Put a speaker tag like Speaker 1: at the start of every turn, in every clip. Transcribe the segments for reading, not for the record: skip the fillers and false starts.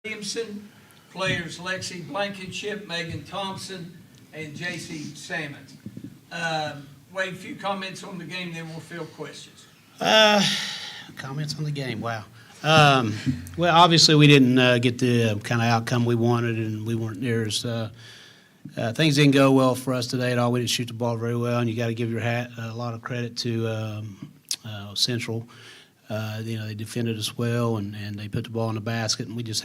Speaker 1: Williamson, players Lexi Blankenship, Megan Thompson, and J.C. Salmons. Wade, a few comments on the game, then we'll field questions.
Speaker 2: Comments on the game, wow. Well, obviously we didn't get the kind of outcome we wanted, and we weren't near as things didn't go well for us today at all. We didn't shoot the ball very well, and you got to give your hat a lot of credit to Central. They defended us well, and they put the ball in the basket, and we just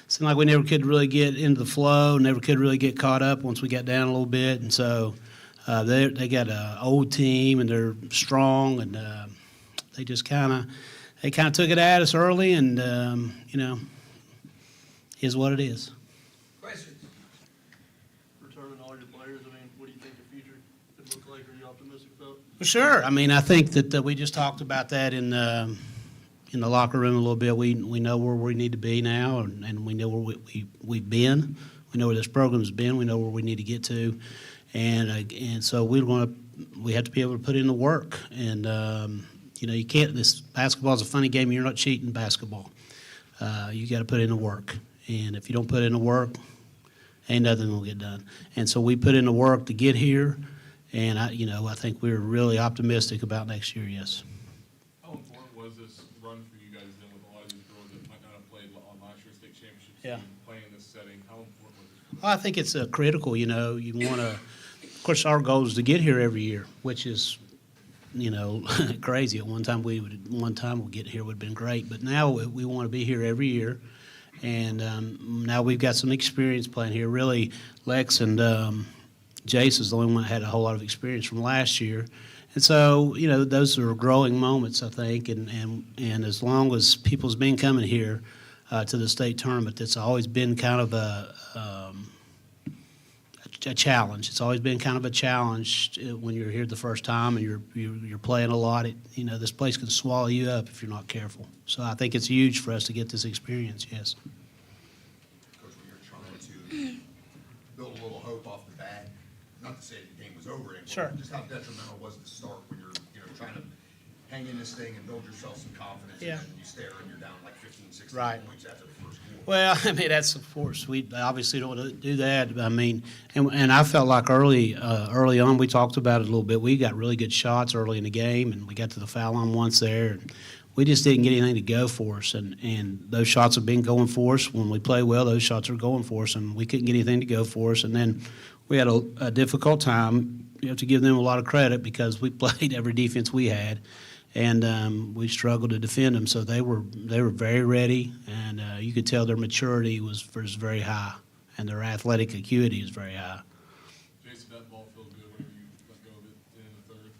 Speaker 2: seemed like we never could really get into the flow, never could really get caught up once we got down a little bit, and so they got an old team, and they're strong, and they just kind of took it at us early, and is what it is.
Speaker 1: Questions?
Speaker 3: Returning all your players, what do you think the future could look like? Are you optimistic about?
Speaker 2: Well, sure. I think that we just talked about that in the locker room a little bit. We know where we need to be now, and we know where we've been. We know where this program's been. We know where we need to get to, and so we have to be able to put in the work. And you can't. This basketball is a funny game. You're not cheating basketball. You got to put in the work, and if you don't put in the work, ain't nothing will get done. And so we put in the work to get here. And I think we're really optimistic about next year. Yes.
Speaker 4: How important was this run for you guys then with a lot of these girls that might not have played on last year's state championships?
Speaker 2: Yeah.
Speaker 4: Playing in this setting, how important was this?
Speaker 2: Well, I think it's critical. You want to. Of course, our goal is to get here every year, which is, crazy. At one time we'll get here would have been great, but now we want to be here every year. And now we've got some experience playing here. Really, Lex and Jace is the only one that had a whole lot of experience from last year. And so, those are growing moments, I think, and as long as people's been coming here to the state tournament, it's always been kind of a challenge. It's always been kind of a challenge when you're here the first time and you're playing a lot. This place can swallow you up if you're not careful. So I think it's huge for us to get this experience, yes.
Speaker 5: Coach, when you're trying to build a little hope off the bat, not to say the game was over,
Speaker 2: Sure.
Speaker 5: just how detrimental was the start when you're trying to hang in this thing and build yourself some confidence,
Speaker 2: Yeah.
Speaker 5: and then you stare and you're down like 15, 16
Speaker 2: Right.
Speaker 5: points after the first quarter.
Speaker 2: Well, that's of course we obviously don't want to do that. And I felt like early on we talked about it a little bit. We got really good shots early in the game, and we got to the foul line once there. And we just didn't get anything to go for us, and those shots have been going for us. When we play well, those shots are going for us, and we couldn't get anything to go for us. And then we had a difficult time. You have to give them a lot of credit because we played every defense we had, and we struggled to defend them. So they were very ready, and you could tell their maturity was very high, and their athletic acuity is very high.
Speaker 4: Jason, that ball felt good whenever you let go of it in the third.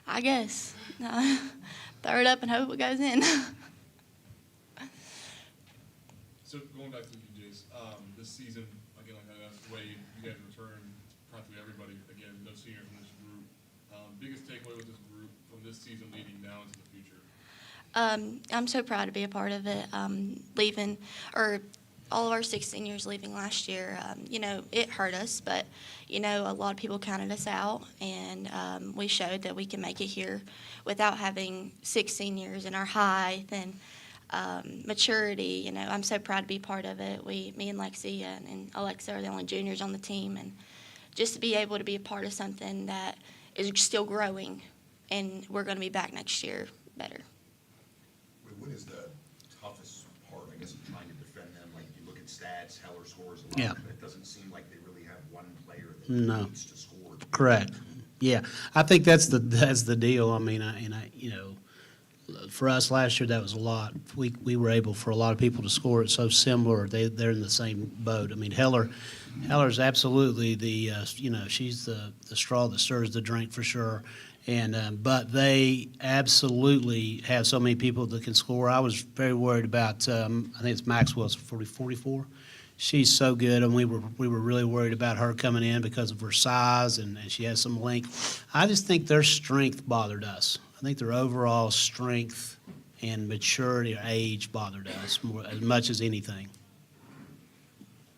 Speaker 6: I guess. Throw it up and hope it goes in.
Speaker 4: So going back to you, Jace, this season, again, like I asked Wade, you guys returned practically everybody, again, no seniors in this group. Biggest takeaway with this group from this season leading now into the future?
Speaker 6: I'm so proud to be a part of it. All of our 6 seniors leaving last year, it hurt us, but, a lot of people counted us out, and we showed that we can make it here without having 6 seniors in our height and maturity. I'm so proud to be part of it. Me and Lexi and Alexa are the only juniors on the team, and just to be able to be a part of something that is still growing, and we're going to be back next year better.
Speaker 5: What is the toughest part, I guess, of trying to defend them? Like, you look at stats, Heller scores a lot,
Speaker 2: Yeah.
Speaker 5: but it doesn't seem like they really have one player that
Speaker 2: No.
Speaker 5: needs to score.
Speaker 2: Correct. Yeah, I think that's the deal. For us last year, that was a lot. We were able for a lot of people to score it so similar. They're in the same boat. Heller's absolutely she's the straw that stirs the drink for sure. And but they absolutely have so many people that can score. I was very worried about. I think it's Maxwell's 44. She's so good, and we were really worried about her coming in because of her size and she has some length. I just think their strength bothered us. I think their overall strength and maturity or age bothered us as much as anything.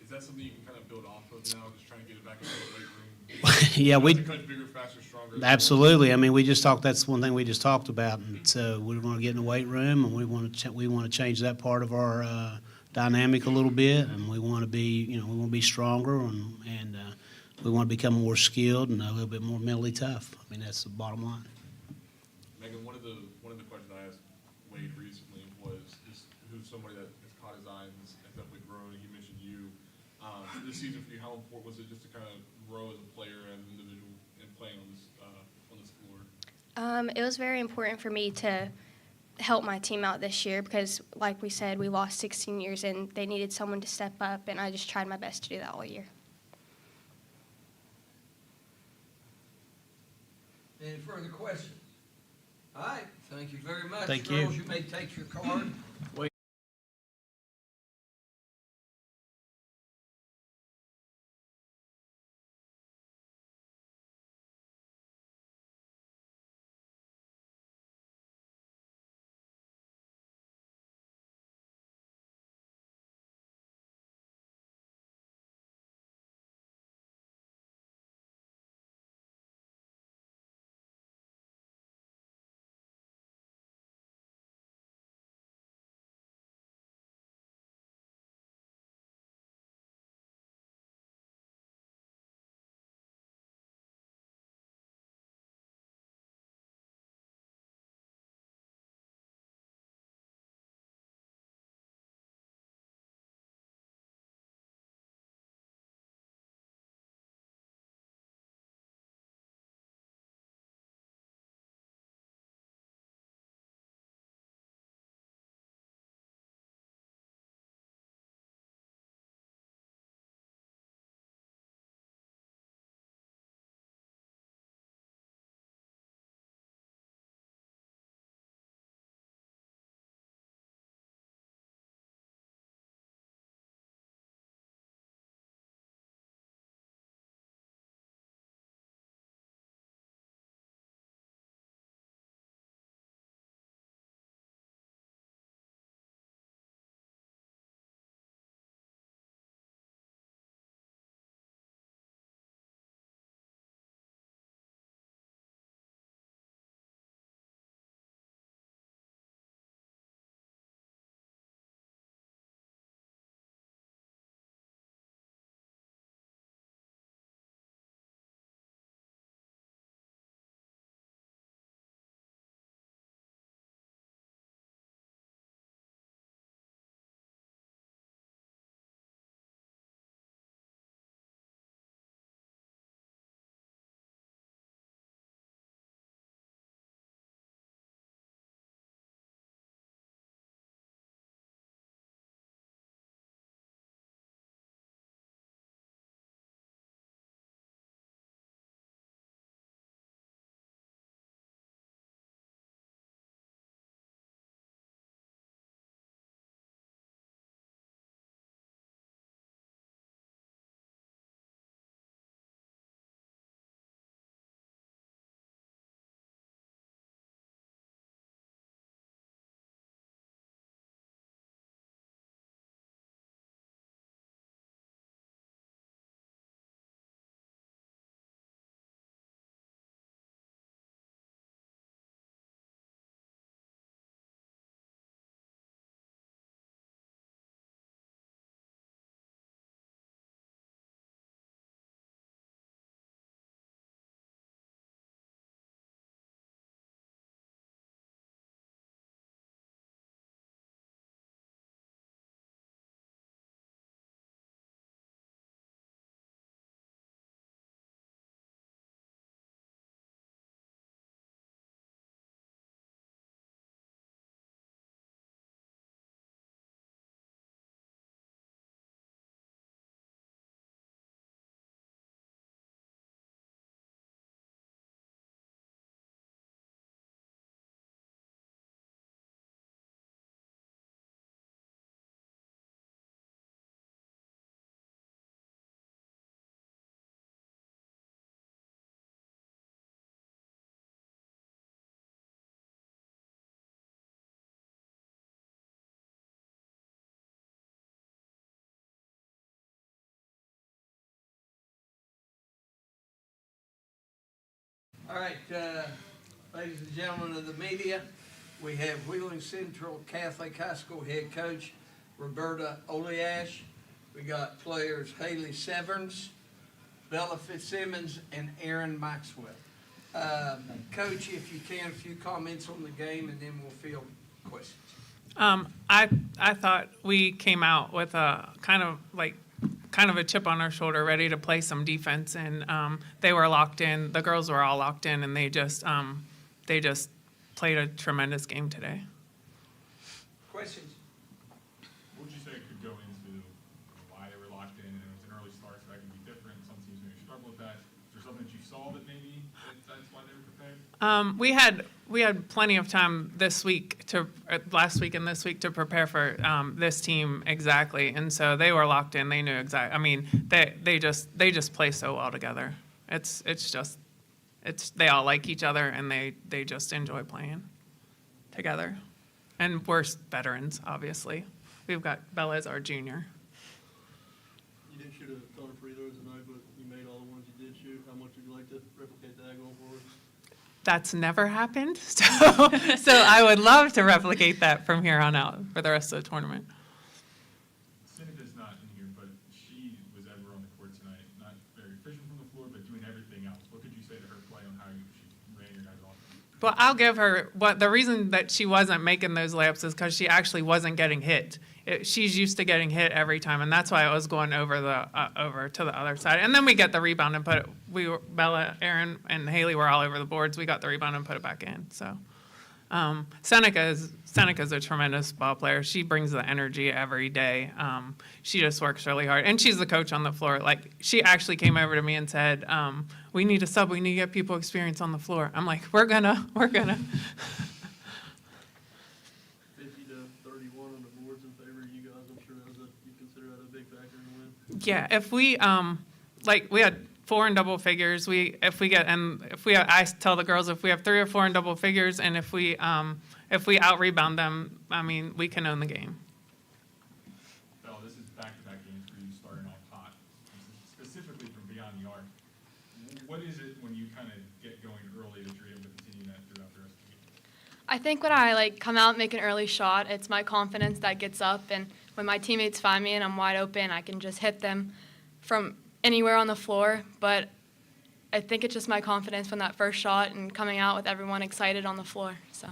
Speaker 4: Is that something you can kind of build off of now, just trying to get it back into the weight room?
Speaker 2: Yeah, we
Speaker 4: Cut bigger, faster, stronger.
Speaker 2: absolutely. We just talked. That's one thing we just talked about, and so we're going to get in the weight room, and we want to change that part of our dynamic a little bit, and we want to be, we want to be stronger, and we want to become more skilled and a little bit more mentally tough. I mean, that's the bottom line.
Speaker 4: Megan, one of the questions I asked Wade recently was who's somebody that has caught his eye and has definitely grown, and he mentioned you. This season for you, how important was it just to kind of grow as a player and an individual and playing on this floor?
Speaker 7: It was very important for me to help my team out this year because, like we said, we lost 16 years and they needed someone to step up, and I just tried my best to do that all year.
Speaker 1: Any further questions? All right, thank you very much.
Speaker 2: Thank you.
Speaker 1: Girls, you may take your card. All right, ladies and gentlemen of the media, we have Wheeling Central Catholic High School head coach Roberta Oleash. We got players Haley Severns, Bella Fitzsimmons, and Aaron Maxwell. Coach, if you can, a few comments on the game, and then we'll field questions.
Speaker 8: I thought we came out with a kind of a chip on our shoulder, ready to play some defense, and they were locked in. The girls were all locked in, and they just played a tremendous game today.
Speaker 1: Questions?
Speaker 9: What would you say could go into why they were locked in? And it was an early start, so that could be different. Some teams maybe struggle with that. Is there something that you saw that maybe that's why they were prepared?
Speaker 8: We had plenty of time this week last week and this week to prepare for this team exactly, and so they were locked in. They knew exactly. I mean, they just play so well together. They all like each other, and they just enjoy playing together. And we're veterans, obviously. We've got Bella as our junior.
Speaker 3: You didn't shoot a ton of free throws tonight, but you made all the ones you did shoot. How much would you like to replicate that going forward?
Speaker 8: That's never happened, so I would love to replicate that from here on out for the rest of the tournament.
Speaker 9: Civic's not in here, but she was ever on the court tonight. Not very efficient from the floor, but doing everything else. What could you say to her play on how she ran your guys off?
Speaker 8: Well, I'll give her the reason that she wasn't making those layups is because she actually wasn't getting hit. She's used to getting hit every time, and that's why I was going over to the other side. And then we get the rebound and Bella, Aaron, and Haley were all over the boards. We got the rebound and put it back in. So Seneca's a tremendous ball player. She brings the energy every day. She just works really hard, and she's the coach on the floor. Like, she actually came over to me and said, "We need a sub. We need to get people experience on the floor." I'm like, "We're gonna."
Speaker 3: 50-31 on the boards in favor of you guys. I'm sure you consider that a big factor in the win.
Speaker 8: Yeah, if we we had 4 in double figures. I tell the girls if we have 3 or 4 in double figures, and if we out rebound them, I mean, we can own the game.
Speaker 9: Bell, this is back-to-back games for you starting off hot, specifically from beyond the arc. What is it when you kind of get going early that you're able to continue that throughout the rest of the game?
Speaker 10: I think when I come out, make an early shot, it's my confidence that gets up, and when my teammates find me and I'm wide open, I can just hit them from anywhere on the floor. But I think it's just my confidence from that first shot and coming out with everyone excited on the floor. So.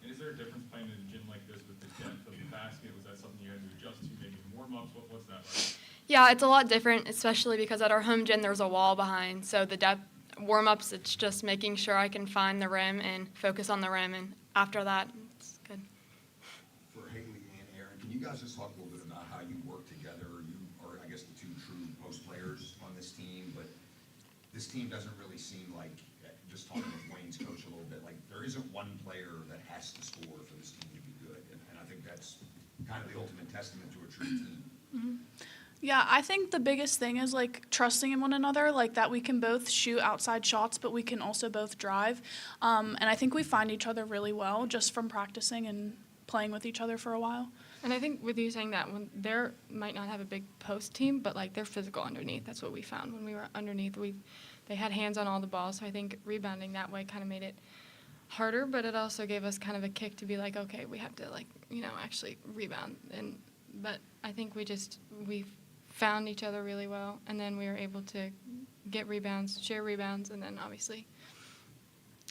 Speaker 9: And is there a difference playing in a gym like this with the depth of the basket? Was that something you had to adjust to, maybe in warm-ups? What's that like?
Speaker 10: Yeah, it's a lot different, especially because at our home gym there's a wall behind. So the depth warm-ups, it's just making sure I can find the rim and focus on the rim, and after that, it's good.
Speaker 5: For Haley and Aaron, can you guys just talk a little bit about how you work together? You are, I guess, the 2 true post players on this team, but this team doesn't really seem like, just talking with Wayne's coach a little bit, like there isn't one player that has to score for this team to be good, and I think that's kind of the ultimate testament to a true team.
Speaker 11: Mm-hmm. Yeah, I think the biggest thing is trusting in one another, that we can both shoot outside shots, but we can also both drive. And I think we find each other really well just from practicing and playing with each other for a while.
Speaker 12: And I think with you saying that, when they might not have a big post team, but they're physical underneath. That's what we found when we were underneath. They had hands on all the balls, so I think rebounding that way kind of made it harder, but it also gave us kind of a kick to be like, okay, we have to actually rebound. But I think we found each other really well, and then we were able to get rebounds, share rebounds, and then obviously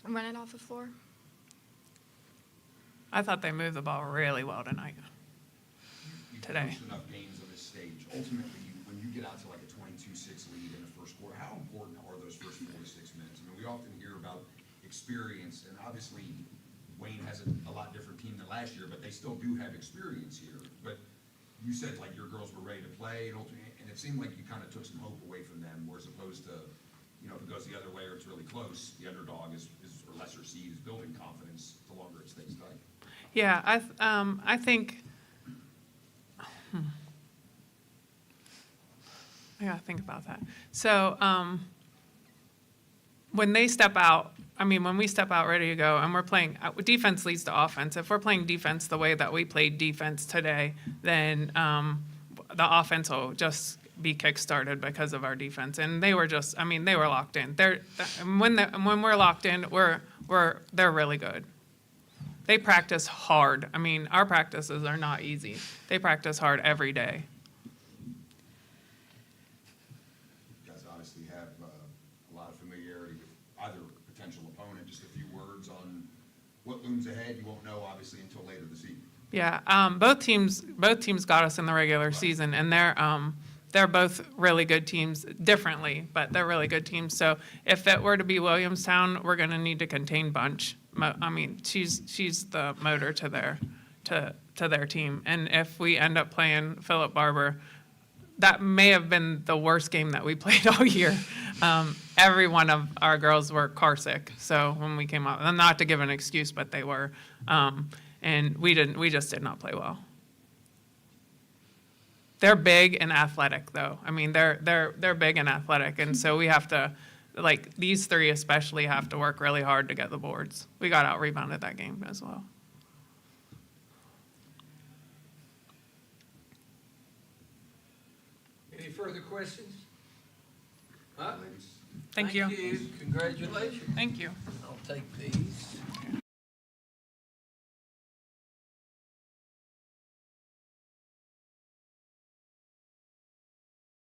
Speaker 12: run it off the floor.
Speaker 8: I thought they moved the ball really well tonight.
Speaker 5: You've
Speaker 8: Today.
Speaker 5: coached enough games on this stage. Ultimately, when you get out to a 22-6 lead in the first quarter, how important are those first 4 to 6 minutes? I mean, we often hear about experience, and obviously Wayne has a lot different team than last year, but they still do have experience here. But you said your girls were ready to play, and it seemed like you kind of took some hope away from them, whereas opposed to, if it goes the other way or it's really close, the underdog or lesser seed is building confidence the longer it stays tight.
Speaker 8: Yeah, I think. I gotta think about that. So when they step out, when we step out ready to go, and we're playing, defense leads to offense. If we're playing defense the way that we played defense today, then the offense will just be kick-started because of our defense. And they were they were locked in. When we're locked in, they're really good. they practice hard. I mean, our practices are not easy. They practice hard every day.
Speaker 5: You guys obviously have a lot of familiarity with either potential opponent. Just a few words on what looms ahead. You won't know, obviously, until later this evening.
Speaker 8: Yeah, both teams got us in the regular season, and they're both really good teams, differently, but they're really good teams. So if it were to be Williamstown, we're going to need to contain Bunch. I mean, she's the motor to their team, and if we end up playing Philip Barber, that may have been the worst game that we played all year. Every one of our girls were car sick, so when we came out, and not to give an excuse, but they were. And we just did not play well. They're big and athletic, though. I mean, they're big and athletic, and so we have to, like, these three especially have to work really hard to get the boards. We got out-rebounded that game as well.
Speaker 1: Any further questions? Huh?
Speaker 5: Ladies.
Speaker 8: Thank you.
Speaker 1: Congratulations.
Speaker 8: Thank you.
Speaker 1: I'll take these.